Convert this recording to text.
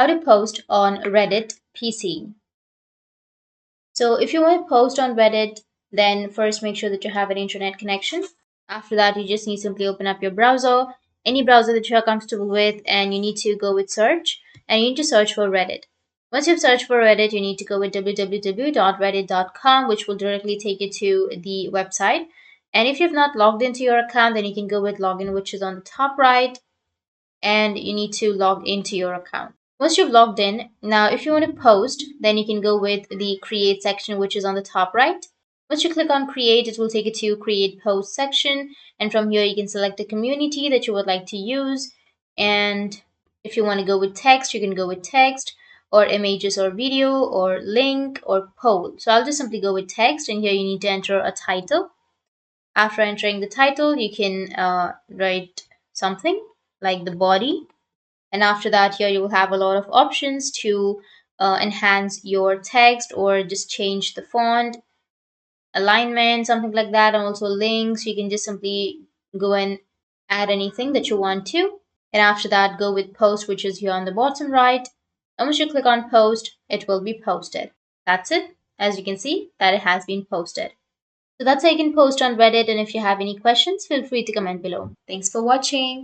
how to post on Reddit PC. So if you want to post on Reddit, then first make sure that you have an internet connection. After that, you just need to simply open up your browser, any browser that you are comfortable with, and you need to go with search, and you need to search for Reddit. Once you've searched for Reddit, you need to go with www.reddit.com, which will directly take you to the website. And if you've not logged into your account, then you can go with login, which is on the top right, and you need to log into your account. Once you've logged in, now if you want to post, then you can go with the create section, which is on the top right. Once you click on create, it will take you to create post section. And from here, you can select a community that you would like to use. And if you want to go with text, you can go with text or images or video or link or poll. So I'll just simply go with text, and here you need to enter a title. After entering the title, you can write something like the body, and after that, here you will have a lot of options to enhance your text or just change the font, alignment, something like that, and also links. You can just simply go and add anything that you want to. And after that, go with post, which is here on the bottom right. And once you click on post, it will be posted. That's it. As you can see, that it has been posted. So that's how you can post on Reddit. And if you have any questions, feel free to comment below. Thanks for watching.